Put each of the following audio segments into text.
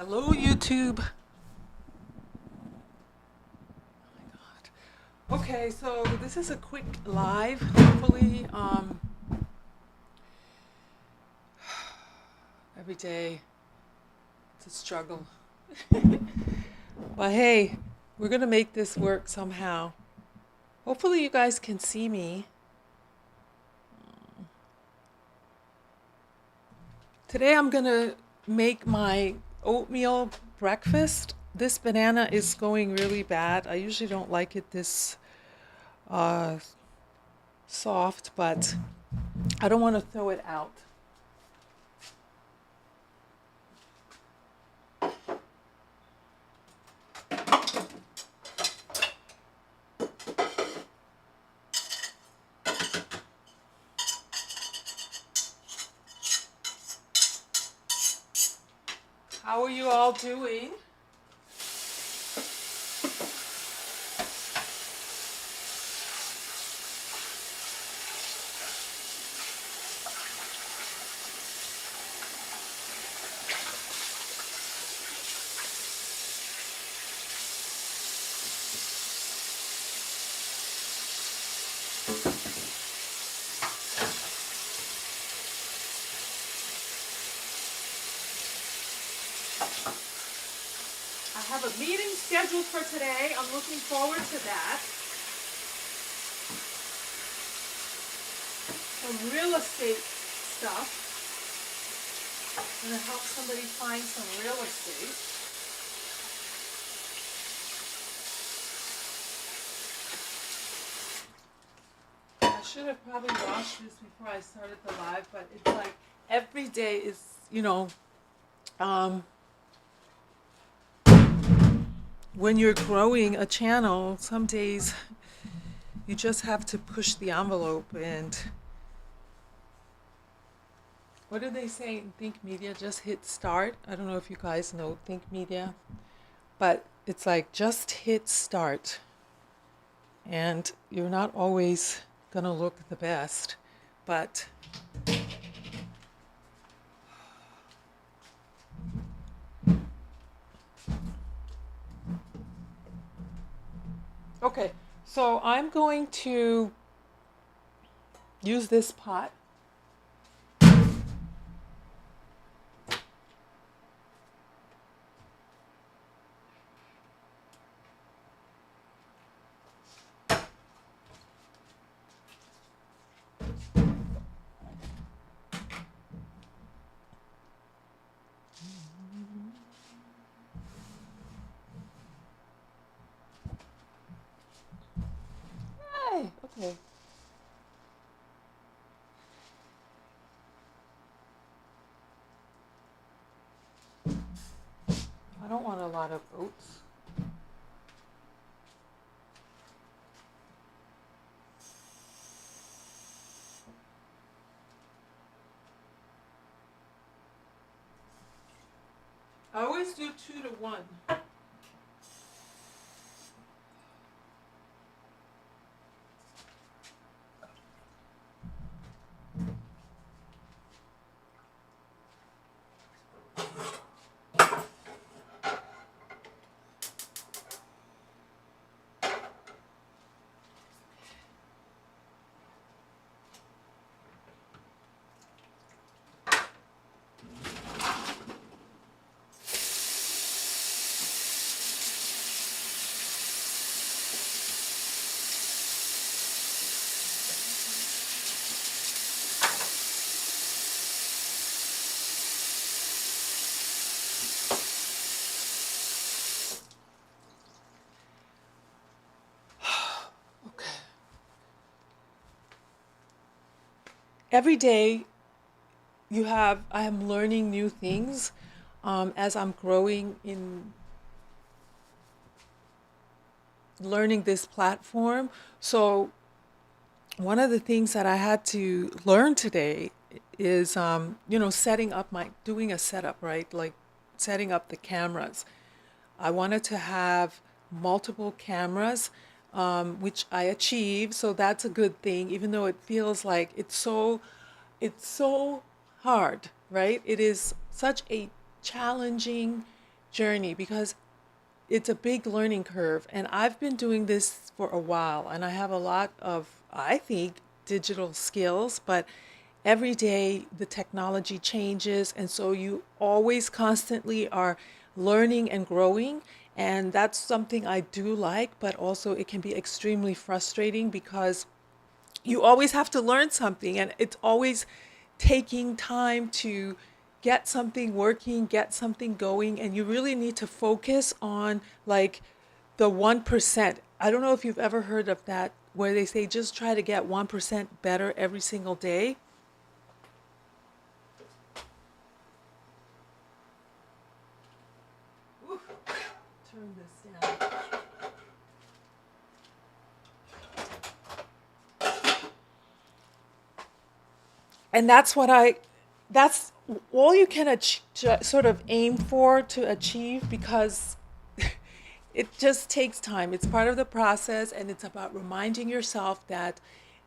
Hello, YouTube. Oh my God. Okay, so this is a quick live. Hopefully, every day it's a struggle. But hey, we're gonna make this work somehow. Hopefully, you guys can see me. Today, I'm gonna make my oatmeal breakfast. This banana is going really bad. I usually don't like it this uh, soft, but I don't want to throw it out. How are you all doing? I have a meeting scheduled for today. I'm looking forward to that. Some real estate stuff. I'm going to help somebody find some real estate. I should have probably washed this before I started the live, but it's like every day is, um, when you're growing a channel, some days you just have to push the envelope. And what do they say in Think Media? Just hit start. I don't know if you guys know Think Media, but it's like just hit start. And you're not always going to look the best, but okay, so I'm going to use this pot. Hey, okay. I don't want a lot of oats. I always do 2 to 1. Okay. Every day I am learning new things as I'm growing in learning this platform. So one of the things that I had to learn today is, setting up doing a setup, right? Like setting up the cameras. I wanted to have multiple cameras, which I achieved. So that's a good thing, even though it feels like it's so hard, right? It is such a challenging journey because it's a big learning curve. And I've been doing this for a while and I have a lot of, I think, digital skills, but every day the technology changes. And so you always constantly are learning and growing. And that's something I do like, but also it can be extremely frustrating because you always have to learn something and it's always taking time to get something working, get something going, and you really need to focus on like the 1%. I don't know if you've ever heard of that where they say just try to get 1% better every single day. Oof, turn this down. And that's all you can sort of aim for to achieve because it just takes time. It's part of the process, and it's about reminding yourself that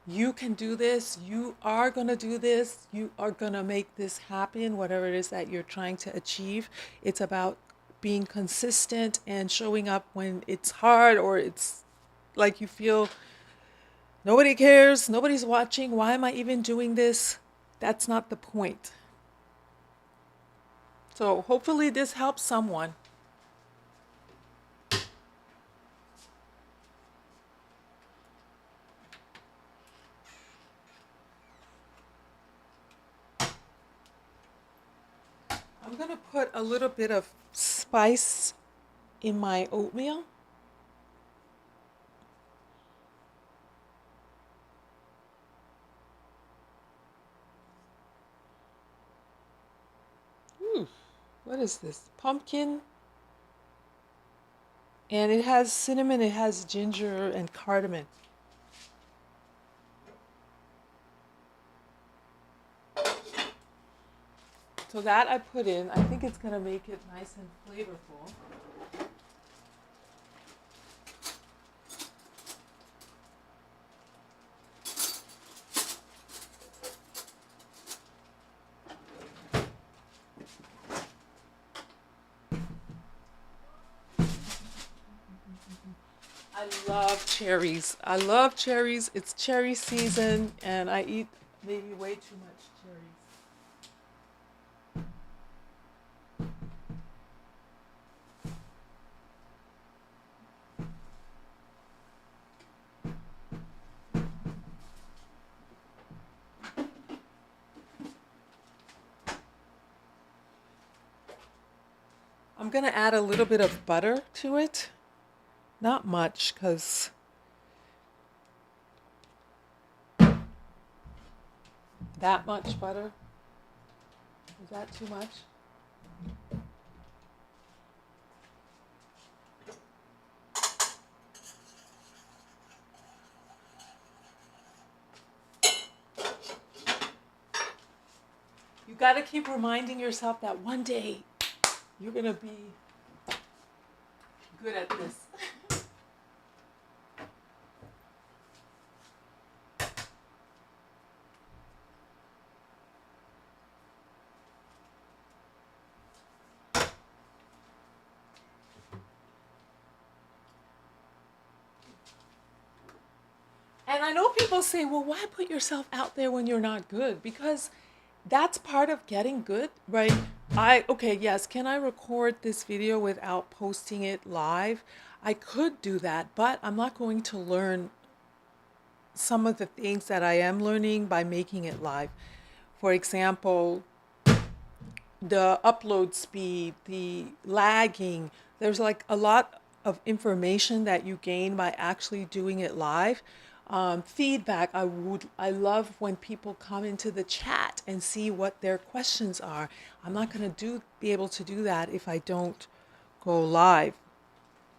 you can do this, you are going to do this, you are going to make this happen, whatever it is that you're trying to achieve. It's about being consistent and showing up when it's hard or it's like you feel nobody cares, nobody's watching, why am I even doing this? That's not the point. So hopefully this helps someone. I'm gonna put a little bit of spice in my oatmeal. Ooh, what is this? Pumpkin. And it has cinnamon, it has ginger and cardamom. So that I put in. I think it's gonna make it nice and flavorful. I love cherries. I love cherries. It's cherry season and I eat maybe way too much cherries. I'm gonna add a little bit of butter to it. Not much, because that much butter. Is that too much? You got to keep reminding yourself that one day you're going to be good at this. And I know people say, well, why put yourself out there when you're not good? Because that's part of getting good, right? Okay, yes, can I record this video without posting it live? I could do that, but I'm not going to learn some of the things that I am learning by making it live. For example, the upload speed, the lagging, there's like a lot of information that you gain by actually doing it live. Feedback, I love when people come into the chat and see what their questions are. I'm not going to be able to do that if I don't go live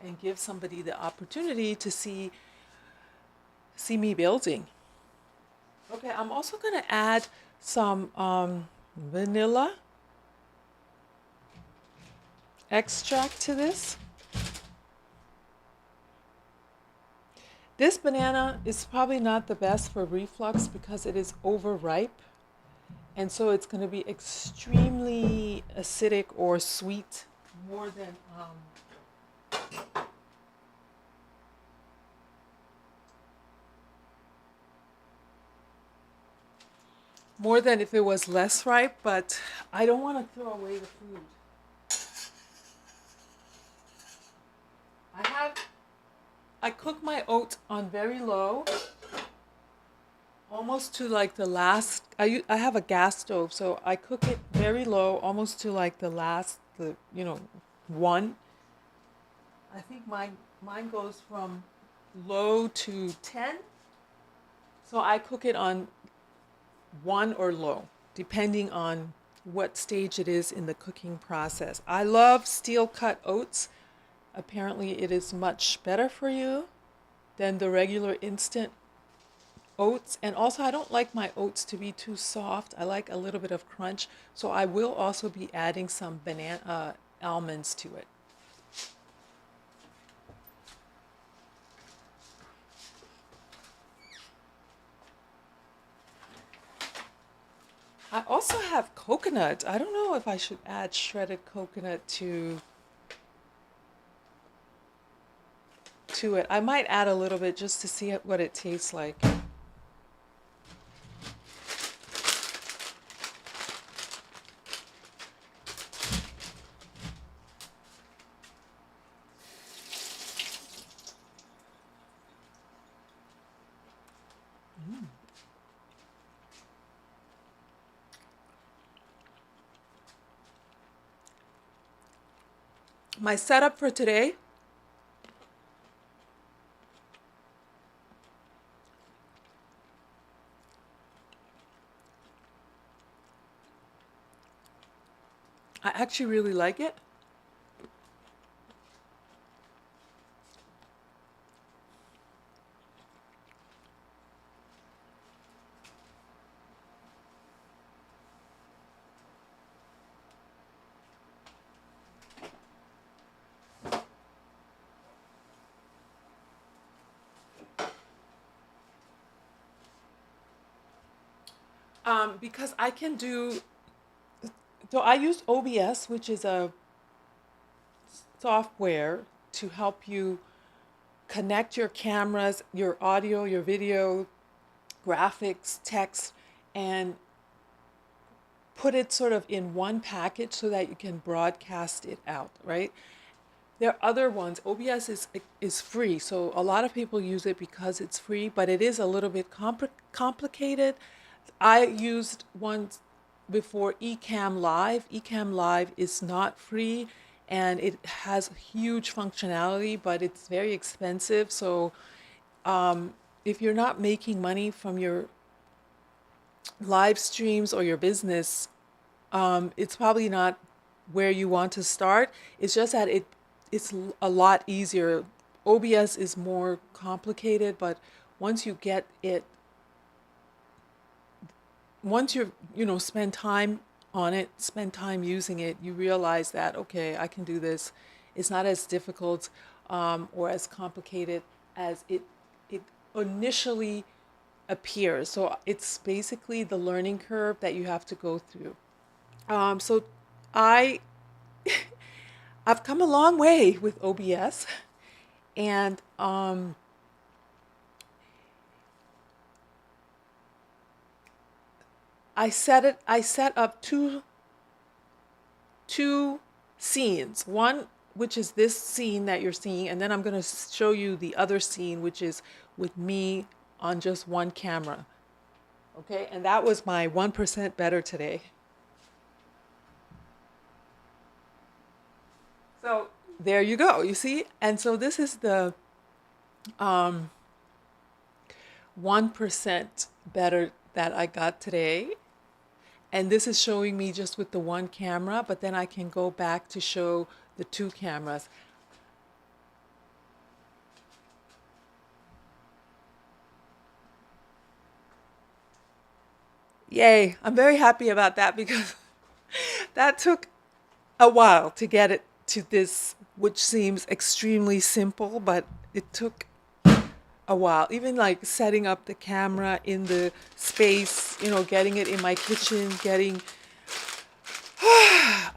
and give somebody the opportunity to see me building. Okay, I'm also going to add some vanilla extract to this. This banana is probably not the best for reflux because it is overripe. And so it's going to be extremely acidic or sweet more than more than if it was less ripe, but I don't want to throw away the food. I cook my oats on very low, almost to like the last. I have a gas stove, so I cook it very low, almost to like the last, one. I think mine goes from low to 10. So I cook it on one or low, depending on what stage it is in the cooking process. I love steel cut oats. Apparently, it is much better for you than the regular instant oats. And also, I don't like my oats to be too soft. I like a little bit of crunch. So I will also be adding some banana almonds to it. I also have coconut. I don't know if I should add shredded coconut to it. I might add a little bit just to see what it tastes like. My setup for today, I actually really like it. Because I can do, so I use OBS, which is a software to help you connect your cameras, your audio, your video, graphics, text, and put it sort of in one package so that you can broadcast it out, right? There are other ones. OBS is free, so a lot of people use it because it's free, but it is a little bit complicated. I used one before Ecamm Live. Ecamm Live is not free and it has huge functionality, but it's very expensive. So if you're not making money from your live streams or your business, it's probably not where you want to start. It's just that it's a lot easier. OBS is more complicated, but once you get it, once spend time on it, spend time using it, you realize that, okay, I can do this. It's not as difficult or as complicated as it initially appears. So it's basically the learning curve that you have to go through. So I I've come a long way with OBS, and I set up two scenes. One which is this scene that you're seeing, and then I'm going to show you the other scene, which is with me on just one camera. Okay, and that was my 1% better today. So there you go, you see? And so this is the 1% better that I got today. And this is showing me just with the one camera, but then I can go back to show the two cameras. Yay, I'm very happy about that because that took a while to get it to this, which seems extremely simple, but it took a while. Even like setting up the camera in the space, getting it in my kitchen,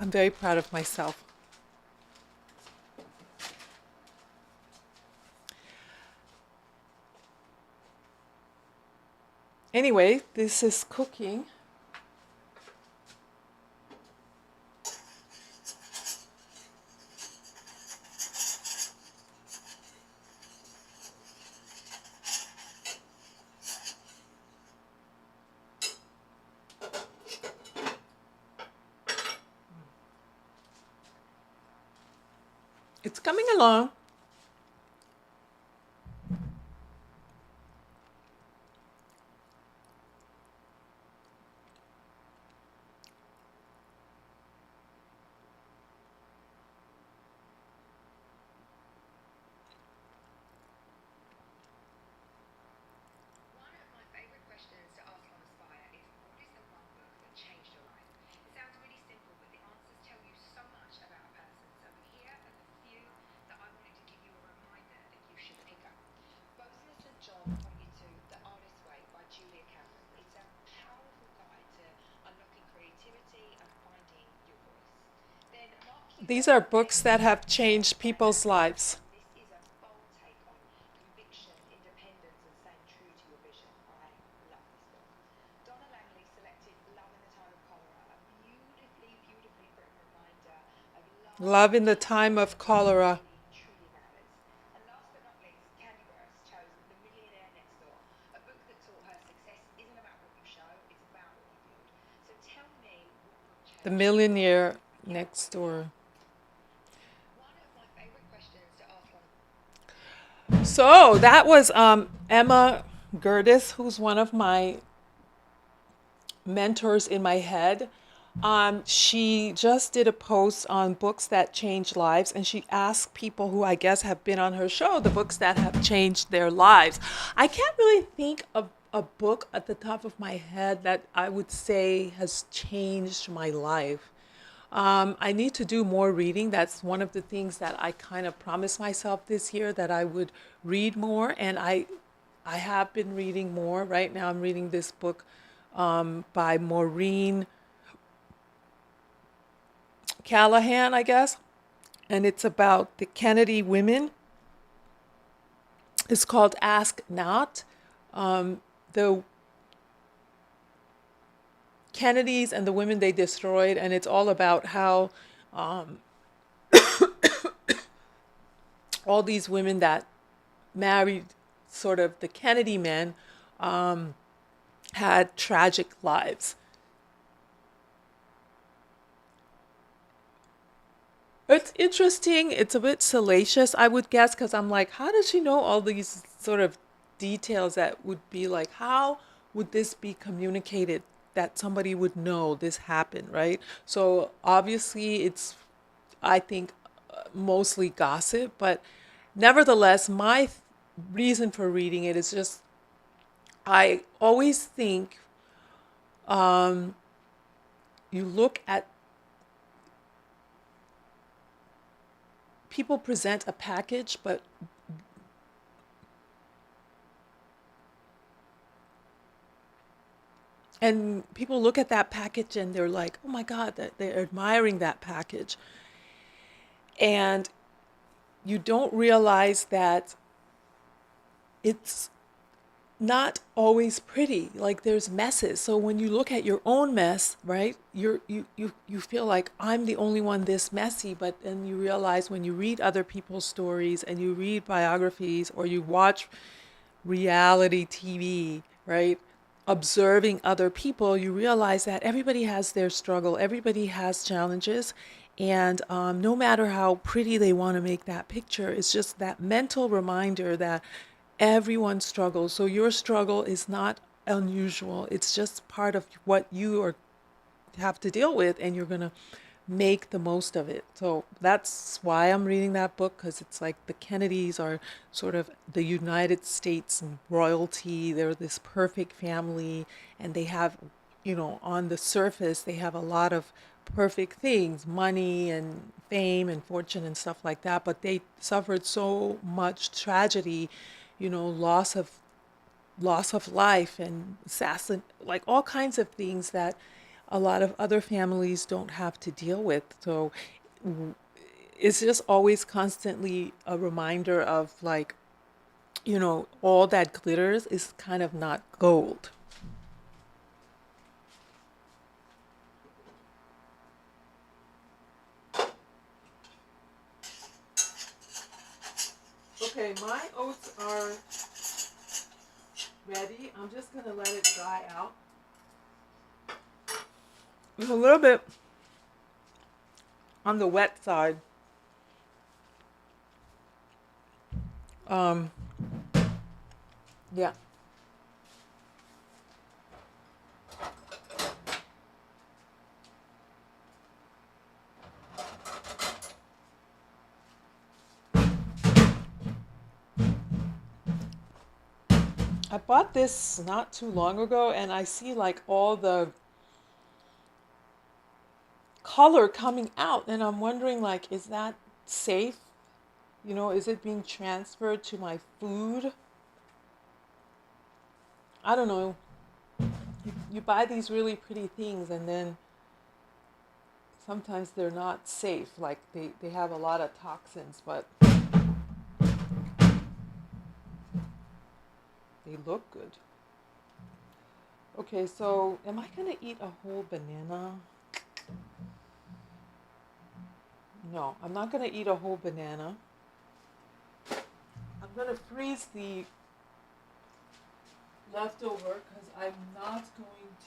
I'm very proud of myself. Anyway, this is cooking. It's coming along. These are books that have changed people's lives. Love in the Time of Cholera. The Millionaire Next Door. So that was Emma Gerdes, who's one of my mentors in my head. She just did a post on books that change lives, and she asked people who I guess have been on her show the books that have changed their lives. I can't really think of a book at the top of my head that I would say has changed my life. I need to do more reading. That's one of the things that I kind of promised myself this year that I would read more, and I have been reading more. Right now, I'm reading this book by Maureen Callahan, I guess, and it's about the Kennedy women. It's called Ask Not. The Kennedys and the women they destroyed, and it's all about how all these women that married sort of the Kennedy men had tragic lives. It's interesting. It's a bit salacious, I would guess, because I'm like, how does she know all these sort of details that would be like, how would this be communicated that somebody would know this happened, right? So obviously, it's, I think, mostly gossip, but nevertheless, my reason for reading it is just, I always think you look at people present a package, but and people look at that package and they're like, oh my God, that they're admiring that package. And you don't realize that it's not always pretty. Like there's messes. So when you look at your own mess, right, you feel like I'm the only one this messy, but then you realize when you read other people's stories and you read biographies or you watch reality TV, right? Observing other people, you realize that everybody has their struggle, everybody has challenges, and no matter how pretty they want to make that picture, it's just that mental reminder that everyone struggles. So your struggle is not unusual. It's just part of what you are have to deal with, and you're going to make the most of it. So that's why I'm reading that book, because it's like the Kennedys are sort of the United States royalty. They're this perfect family, and they have, on the surface, they have a lot of perfect things, money and fame and fortune and stuff like that, but they suffered so much tragedy, loss of life and like all kinds of things that a lot of other families don't have to deal with. So it's just always constantly a reminder of like, all that glitters is kind of not gold. Okay, my oats are ready. I'm just gonna let it dry out. It's a little bit on the wet side. Um, yeah. I bought this not too long ago and I see like all the color coming out and I'm wondering like, is that safe? You know, is it being transferred to my food? I don't know. You buy these really pretty things and then sometimes they're not safe. Like they have a lot of toxins, but they look good. Okay, so am I gonna eat a whole banana? No, I'm not gonna eat a whole banana. I'm gonna freeze the leftover because I'm not going to.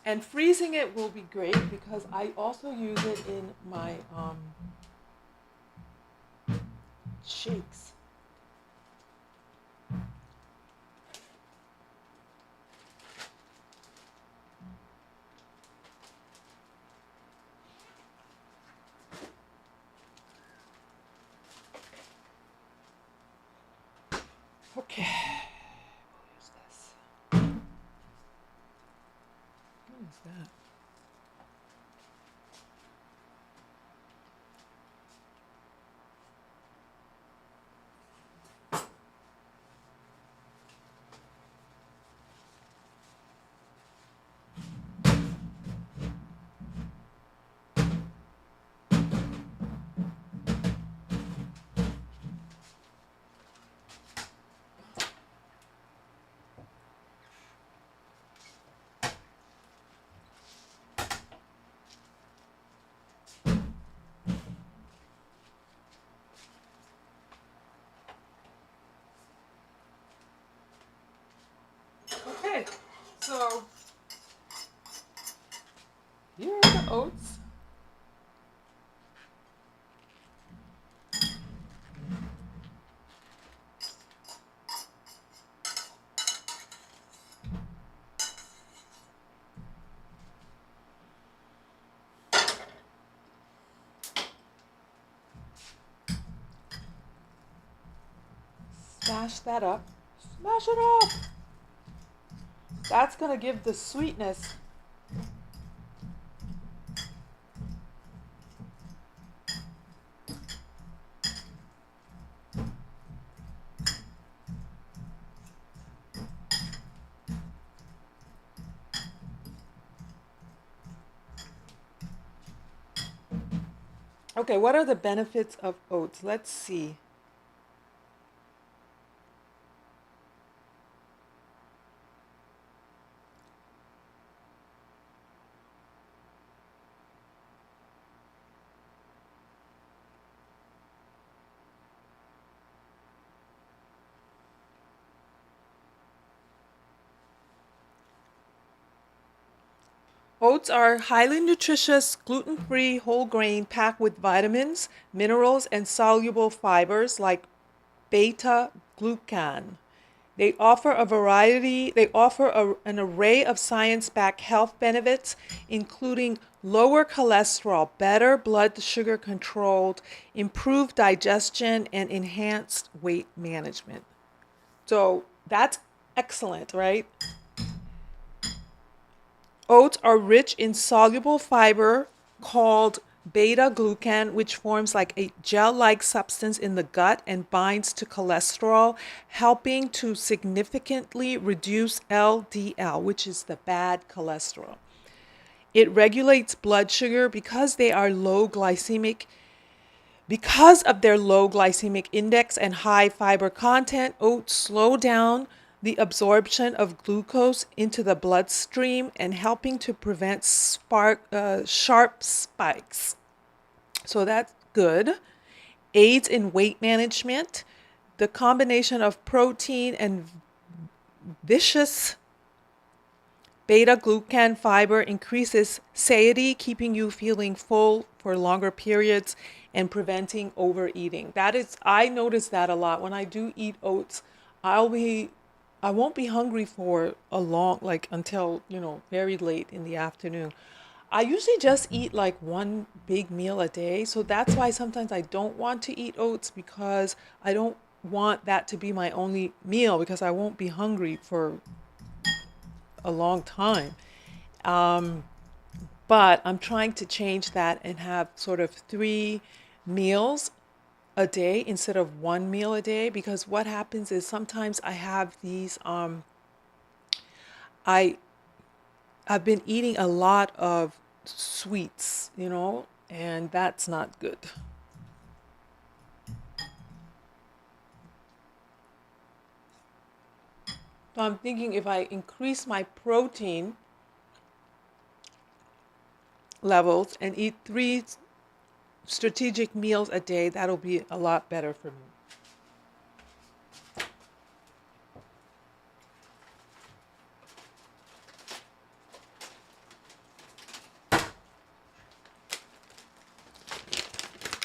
And freezing it will be great because I also use it in my shakes. Okay, we'll use this. What is that? Okay, so here are the oats. Smash that up. Smash it up. That's gonna give the sweetness. Okay, what are the benefits of oats? Let's see. Oats are highly nutritious, gluten-free, whole grain packed with vitamins, minerals, and soluble fibers like beta glucan. They offer an array of science-backed health benefits, including lower cholesterol, better blood sugar control, improved digestion, and enhanced weight management. So that's excellent, right? Oats are rich in soluble fiber called beta glucan, which forms like a gel-like substance in the gut and binds to cholesterol, helping to significantly reduce LDL, which is the bad cholesterol. It regulates blood sugar because of their low glycemic index and high fiber content. Oats slow down the absorption of glucose into the bloodstream and helping to prevent sharp spikes. So that's good. Aids in weight management. The combination of protein and viscous beta glucan fiber increases satiety, keeping you feeling full for longer periods and preventing overeating. I notice that a lot. When I do eat oats, I'll be I won't be hungry for a long, like until, very late in the afternoon. I usually just eat like one big meal a day. So that's why sometimes I don't want to eat oats, because I don't want that to be my only meal, because I won't be hungry for a long time. Um, but I'm trying to change that and have sort of three meals a day instead of one meal a day, because what happens is sometimes I have these I I've been eating a lot of sweets, and that's not good. So I'm thinking if I increase my protein levels and eat three strategic meals a day, that'll be a lot better for me.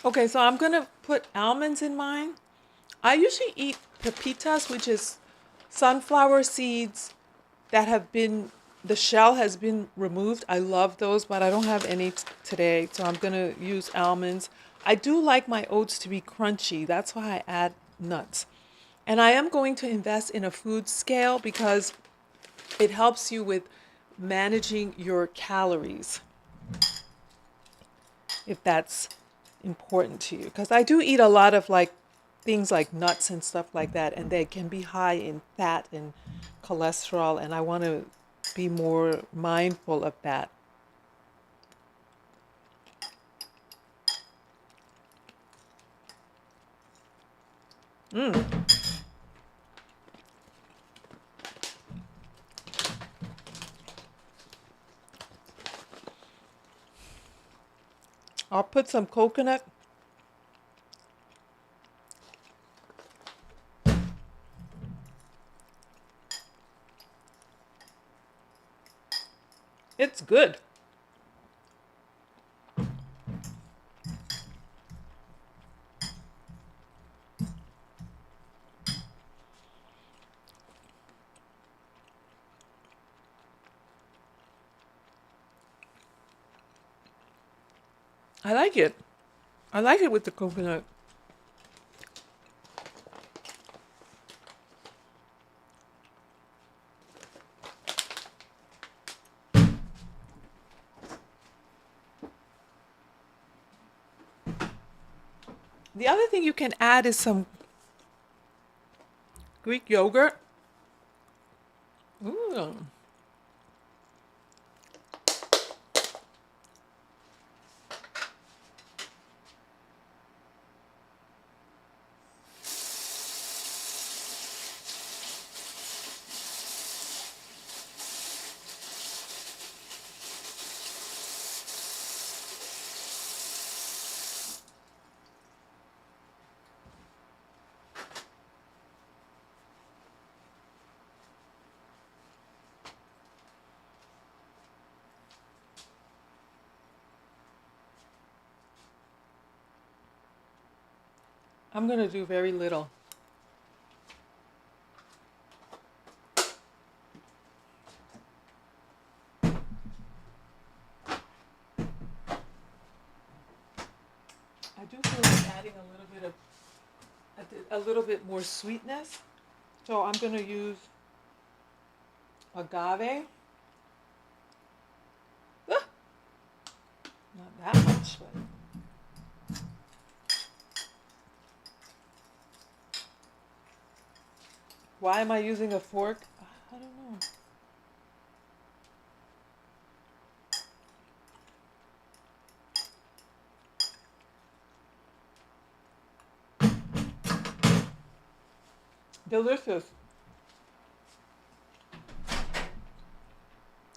Okay, so I'm gonna put almonds in mine. I usually eat pepitas, which is sunflower seeds that the shell has been removed. I love those, but I don't have any today, so I'm gonna use almonds. I do like my oats to be crunchy. That's why I add nuts. And I am going to invest in a food scale because it helps you with managing your calories, if that's important to you. Because I do eat a lot of like things like nuts and stuff like that, and they can be high in fat and cholesterol, and I want to be more mindful of that. I'll put some coconut. It's good. I like it. I like it with the coconut. The other thing you can add is some Greek yogurt. Ooh. I'm gonna do very little. I do feel like adding a little bit more sweetness. So I'm gonna use agave. Ah, not that much, but why am I using a fork? I don't know. Delicious.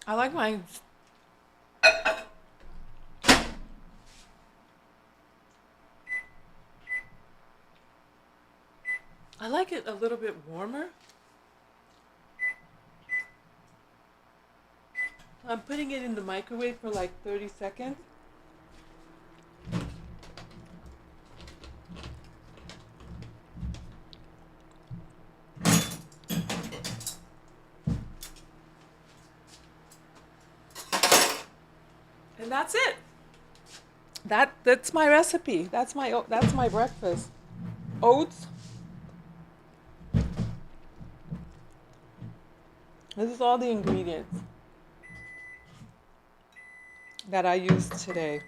I like my I like it a little bit warmer. I'm putting it in the microwave for like 30 seconds. And that's it. That's my recipe. That's my breakfast. Oats. This is all the ingredients that I used today.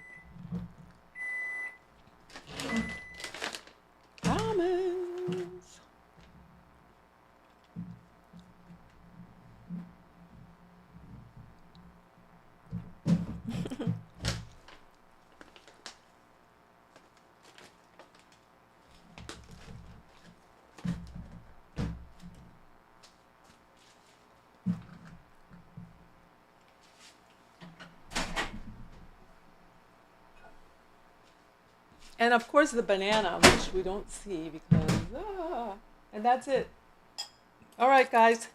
Almonds. And of course the banana, which we don't see because, and that's it. All right, guys.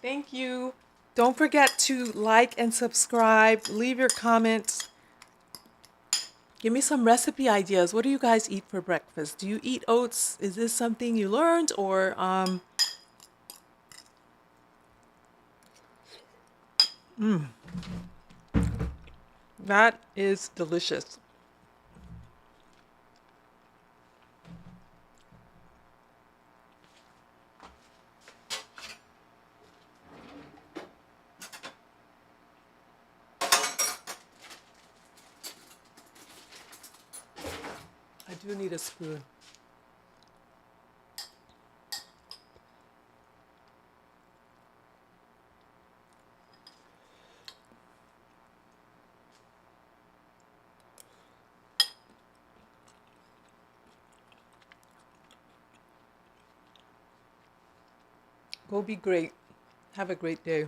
Thank you. Don't forget to like and subscribe. Leave your comments. Give me some recipe ideas. What do you guys eat for breakfast? Do you eat oats? Is this something you learned or that is delicious. I do need a spoon. Go be great. Have a great day.